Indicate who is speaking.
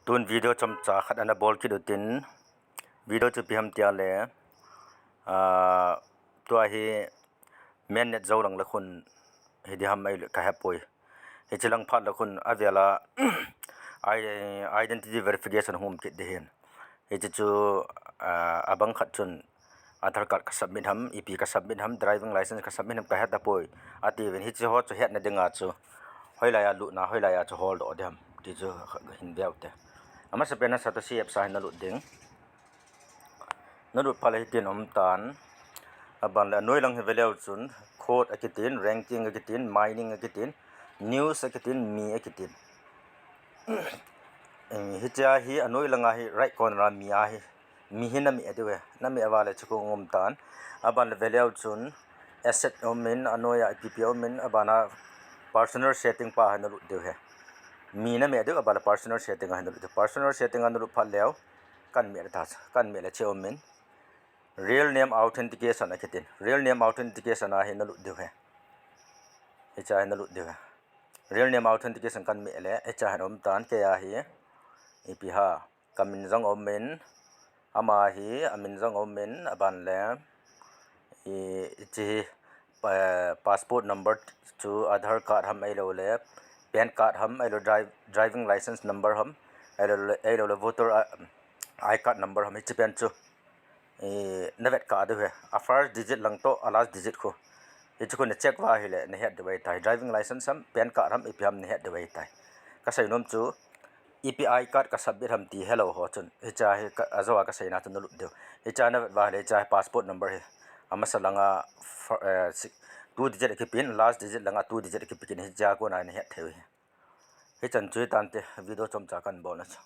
Speaker 1: ตุนวิดีโอชมจากขัดอันดับบอลคิดดูตินวิดีโอจะพิมพ์เตียเลยตัวเฮแมนเน็ตเจ้าหลังละคนเฮดิฮัมไม่กะแฮปปุยเฮจิลังพัดละคนอาเวลาidentity verification home kit เดเห็นเฮจิจูบังขัดจนอาธารการ์ดกับสับมินฮัมอีพีกับสับมินฮัม driving license กับสับมินฮัมกะแฮตตะปุยอาทีเวนเฮจิฮอตจะเฮ็ดในเดือนอาจูหอยลายลุนะหอยลายจู hold อดฮัมที่จูหินเดียวเตะอามาสเปนสัตว์เสียบสายนลุดเด้งนลุดพาเลหิตินอมตานบันละน้อยลังเฮเวลเอาจุนโคดอกิติน ranking อกิติน mining อกิติน news อกิตินมีอกิตินฮิจาฮีอน้อยลังอาฮี right corner มีอาฮีมีหินมีอดีเวนั่นมีอวาเลชุกงอมตานบันละเวลเอาจุน asset อมินอน้อย IPP อมินบันละ personal setting ปาหันลุดเดียวเฮมีนะเมียดูอับบาล personal setting อันนั้น personal setting อันนั้นพัดแล้วกันเมียทัศกันเมียละเชื่อมิน real name authentication นะคิดดิน real name authentication อ่ะเห็นนั่นลุดเดียวเฮจ่าเห็นนั่นลุดเดียว real name authentication กันเมียละเฮจ่าเห็นอมตานแกยาฮีอีพีฮะกำมินจังอมมินอามาฮีอามินจังอมมินอับันแล้วอีจี passport number จูอาธารการ์ดทำไอ้เราเลยपैन card हम एलो driving licence number हम एलो voter ID card number हम इच PAN चो नवेट card है फर्स्ट डिजिट लंग तो लास्ट डिजिट को इच को ने चेक वा हिले ने हेड दवाई ताई ड्राइविंग लाइसेंस हम पैन कार्ड हम इपि हम ने हेड दवाई ताई कसै नोम चो ईपी आई कार्ड का सबमिट हम ती हेलो हो चुन इचा हे अजवा कसै ना तन लुट दे इचा नवेट वा हिले इचा पासपोर्ट नंबर है अमसलंगा 2 digit के पिन लास्ट डिजिट लंगा 2 digit के पिन हिजा को ना ने हेट थे हे चन चुई तानते वीडियो चम चाकन बोनस